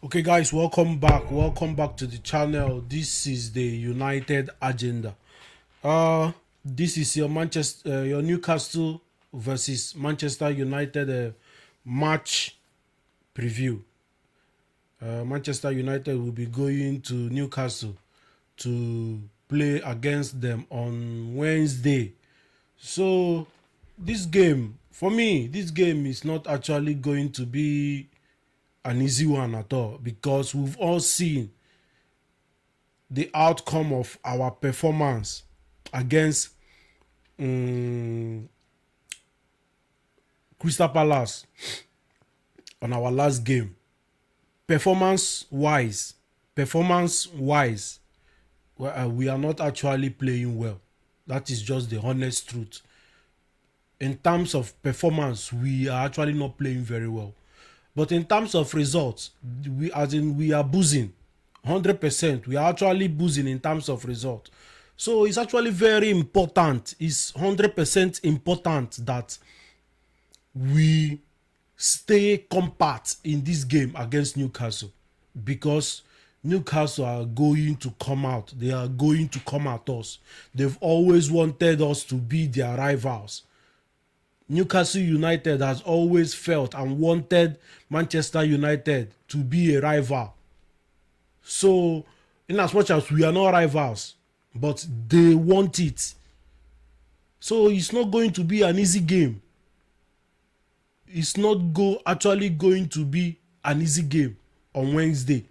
Okay, guys, welcome back. Welcome back to the channel. This is the United agenda. This is your your Newcastle versus Manchester United match preview. Manchester United will be going to Newcastle to play against them on Wednesday. So, this game, for me, this game is not actually going to be an easy one at all because we've all seen the outcome of our performance against Crystal Palace on our last game. Performance wise, we are not actually playing well. That is just the honest truth. In terms of performance, we are actually not playing very well. But in terms of results, we are boozing 100%. We are actually boozing in terms of result. So it's actually very important. It's 100% important that we stay compact in this game against Newcastle, because Newcastle are going to come out. They are going to come at us. They've always wanted us to be their rivals. Newcastle United has always felt and wanted Manchester United to be a rival. So, in as much as we are not rivals, but they want it. So it's not going to be an easy game. It's not actually going to be an easy game on Wednesday.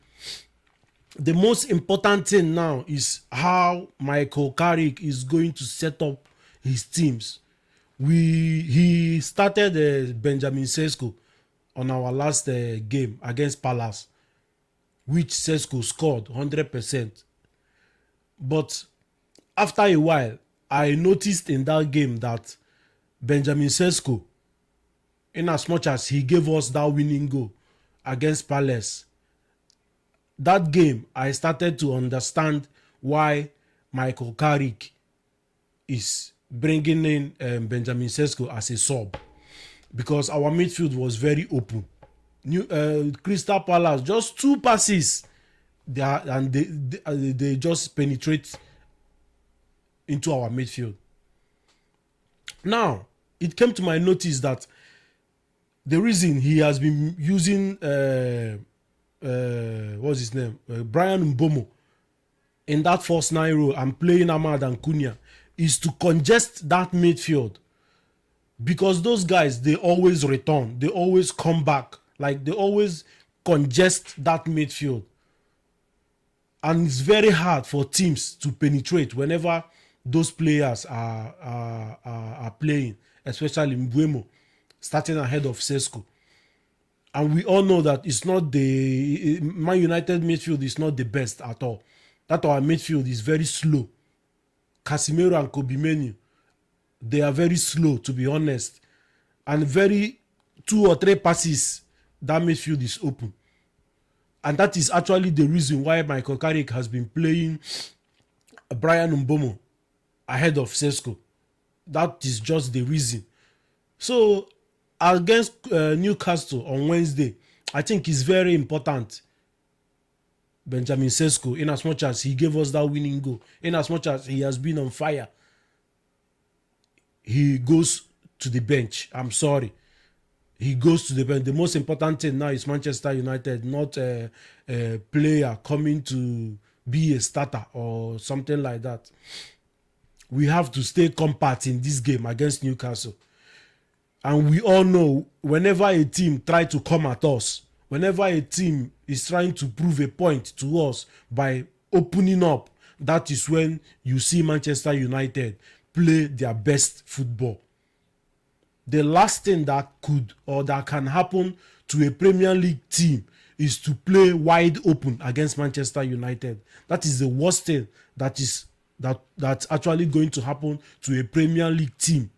The most important thing now is how Michael Carrick is going to set up his teams. He started Benjamin Sesko on our last game against Palace, which Sesko scored 100%. But after a while, I noticed in that game that Benjamin Sesko, in as much as he gave us that winning goal against Palace, that game I started to understand why Michael Carrick is bringing in Benjamin Sesko as a sub, because our midfield was very open. Crystal Palace, just two passes and they just penetrate into our midfield. Now, it came to my notice that the reason he has been using what's his name, Brian Mbomo, in that first 9 row and playing Ahmad and Cunha is to congest that midfield, because those guys, they always return, they always come back, like they always congest that midfield, and it's very hard for teams to penetrate whenever those players are playing, especially Mbuemo starting ahead of Sesko. And we all know that it's not the Man United midfield is not the best at all. That our midfield is very slow. Casemiro and Kobe Menu, they are very slow, to be honest, and very 2 or 3 passes, that midfield is open. And that is actually the reason why Michael Carrick has been playing Brian Mbomo ahead of Sesko. That is just the reason. So against Newcastle on Wednesday, I think it's very important Benjamin Sesko, in as much as he gave us that winning goal, in as much as he has been on fire, he goes to the bench. I'm sorry. He goes to the bench. The most important thing now is Manchester United, not a player coming to be a starter or something like that. We have to stay compact in this game against Newcastle. And we all know whenever a team tries to come at us, whenever a team is trying to prove a point to us by opening up, that is when you see Manchester United play their best football. The last thing that could or that can happen to a Premier League team is to play wide open against Manchester United. That is the worst thing that's actually going to happen to a Premier League team,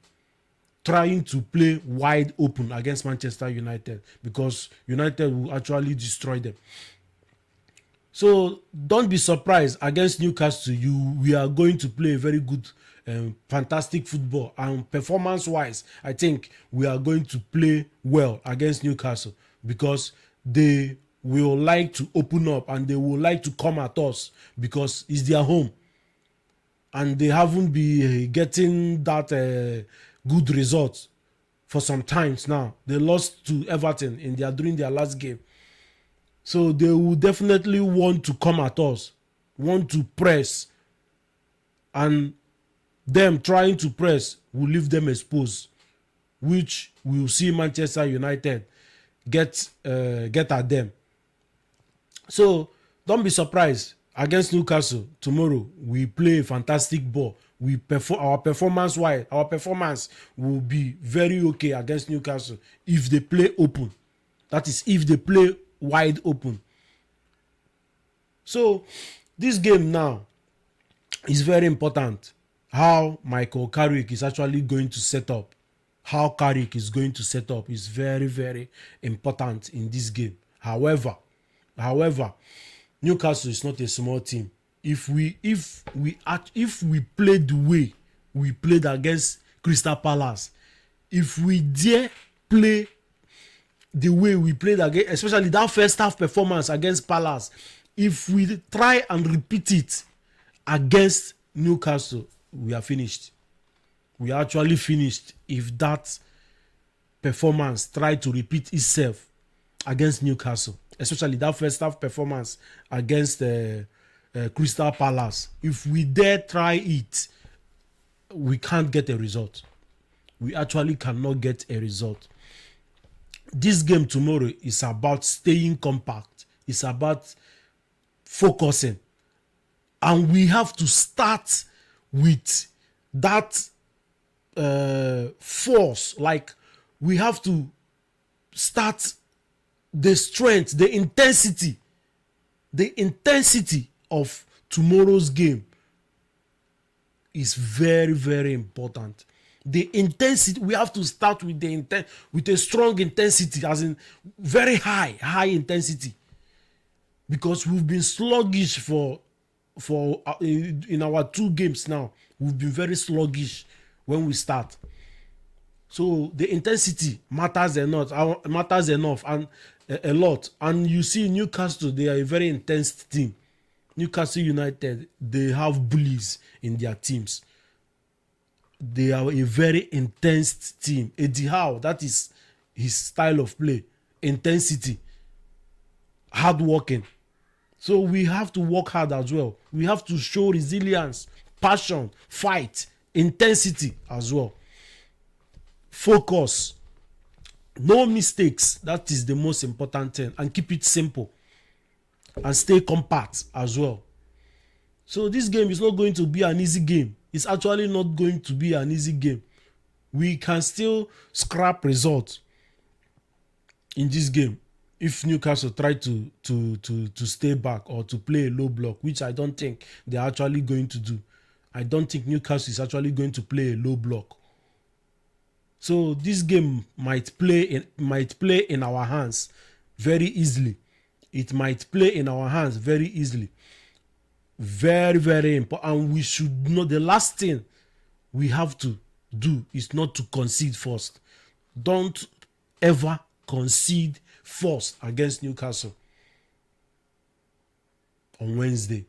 trying to play wide open against Manchester United, because United will actually destroy them. So don't be surprised against Newcastle. We are going to play a very good, fantastic football, and performance-wise, I think we are going to play well against Newcastle, because they will like to open up and they will like to come at us because it's their home. And they haven't been getting that good result for some times now. They lost to Everton during their last game. So they will definitely want to come at us, want to press. And them trying to press will leave them exposed, which we will see Manchester United get at them. So don't be surprised. Against Newcastle tomorrow, we play a fantastic ball. Our performance will be very okay against Newcastle if they play open. That is, if they play wide open. So this game now is very important. How Michael Carrick is actually going to set up. How Carrick is going to set up is very, very important in this game. However, Newcastle is not a small team. If we play the way we played against Crystal Palace, if we dare play the way we played against, especially that first half performance against Palace, if we try and repeat it against Newcastle, we are finished. We are actually finished if that performance try to repeat itself against Newcastle, especially that first half performance against Crystal Palace. If we dare try it, we can't get a result. We actually cannot get a result. This game tomorrow is about staying compact. It's about focusing. And we have to start with that force. Like, we have to start the strength, the intensity of tomorrow's game is very, very important. The intensity, we have to start with with a strong intensity, as in very high intensity, because we've been sluggish for in our 2 games now. We've been very sluggish when we start. So the intensity matters enough and a lot. And you see Newcastle, they are a very intense team. Newcastle United, they have bullies in their teams. They are a very intense team. Eddie Howe, that is his style of play. Intensity, hard working. So we have to work hard as well. We have to show resilience, passion, fight, intensity as well. Focus. No mistakes. That is the most important thing. And keep it simple. And stay compact as well. So this game is not going to be an easy game. It's actually not going to be an easy game. We can still scrap results in this game if Newcastle try to stay back or to play a low block, which I don't think they're actually going to do. I don't think Newcastle is actually going to play a low block. So this game might play in our hands very easily. It might play in our hands very easily. Very, very important. And we should know, the last thing we have to do is not to concede first. Don't ever concede first against Newcastle on Wednesday.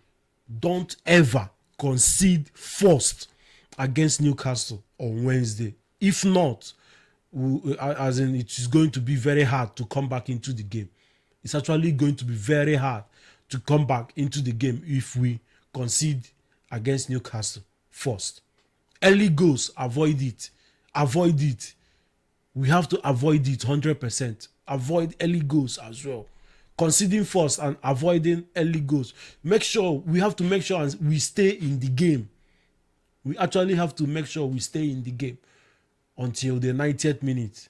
Don't ever concede first against Newcastle on Wednesday. If not, as in, it is going to be very hard to come back into the game. It's actually going to be very hard to come back into the game if we concede against Newcastle first. Early goals, avoid it. Avoid it. We have to avoid it 100%. Avoid early goals as well. Conceding first and avoiding early goals. We have to make sure we stay in the game. We actually have to make sure we stay in the game until the 90th minute.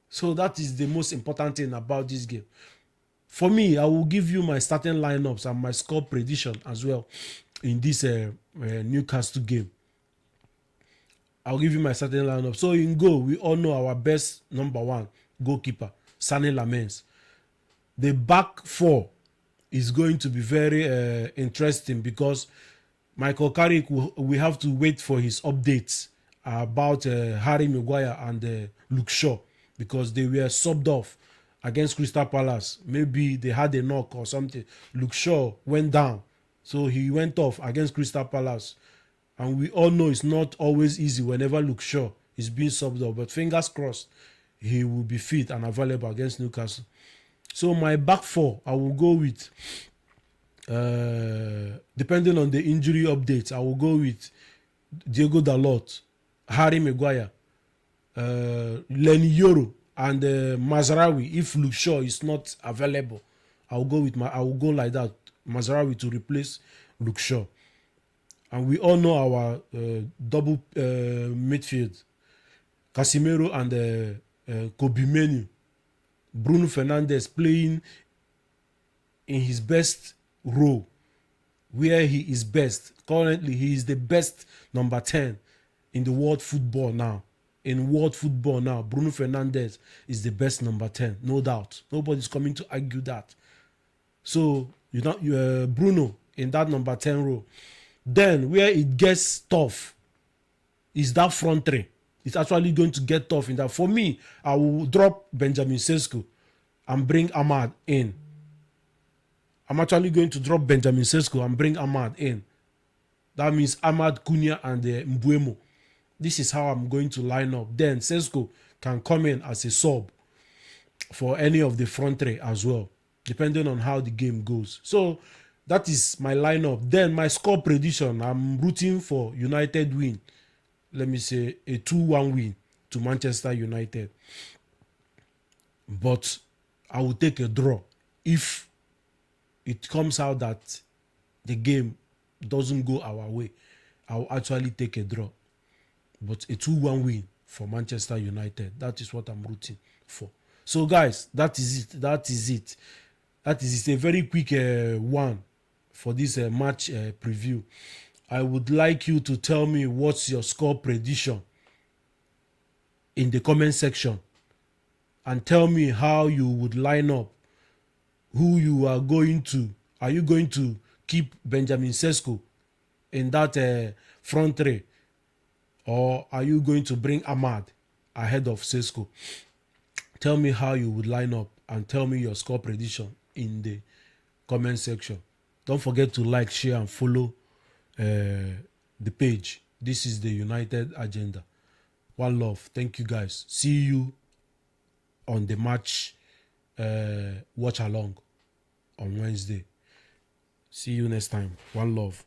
So that is the most important thing about this game. For me, I will give you my starting lineups and my score prediction as well in this Newcastle game. I'll give you my starting lineup. So in goal, we all know our best number 1 goalkeeper, Sané Lamens. The back 4 is going to be very interesting because Michael Carrick, we have to wait for his updates about Harry Maguire and Luke Shaw, because they were subbed off against Crystal Palace. Maybe they had a knock or something. Luke Shaw went down, so he went off against Crystal Palace. And we all know it's not always easy whenever Luke Shaw is being subbed up. But fingers crossed, he will be fit and available against Newcastle. So my back four, I will go with, depending on the injury updates, I will go with Diego Dalot, Harry Maguire, Lenny Yoro, and Mazraoui. If Luke Shaw is not available, I will go like that. Mazraoui to replace Luke Shaw. And we all know our double midfield, Casemiro and Kobe Menu. Bruno Fernandes playing in his best role, where he is best. Currently, he is the best number 10 in the world football now. In world football now, Bruno Fernandes is the best number 10, no doubt. Nobody's coming to argue that. So, Bruno in that number 10 role. Then, where it gets tough is that front three. It's actually going to get tough in that. For me, I will drop Benjamin Sesko and bring Ahmad in. I'm actually going to drop Benjamin Sesko and bring Ahmad in. That means Ahmad, Cunha, and Mbuemo. This is how I'm going to line up. Then Sesko can come in as a sub for any of the front three as well, depending on how the game goes. So that is my lineup. Then my score prediction, I'm rooting for United win. Let me say a 2-1 win to Manchester United. But I will take a draw if it comes out that the game doesn't go our way. I will actually take a draw. But a 2-1 win for Manchester United. That is what I'm rooting for. So guys, that is it. That is it. That is it. A very quick one for this match preview. I would like you to tell me what's your score prediction in the comment section, and tell me how you would line up, who you are going to. Are you going to keep Benjamin Sesko in that front three, or are you going to bring Ahmad ahead of Sesko? Tell me how you would line up and tell me your score prediction in the comment section. Don't forget to like, share, and follow the page. This is the United Agenda. One love. Thank you guys. See you on the match watch along on Wednesday. See you next time. One love.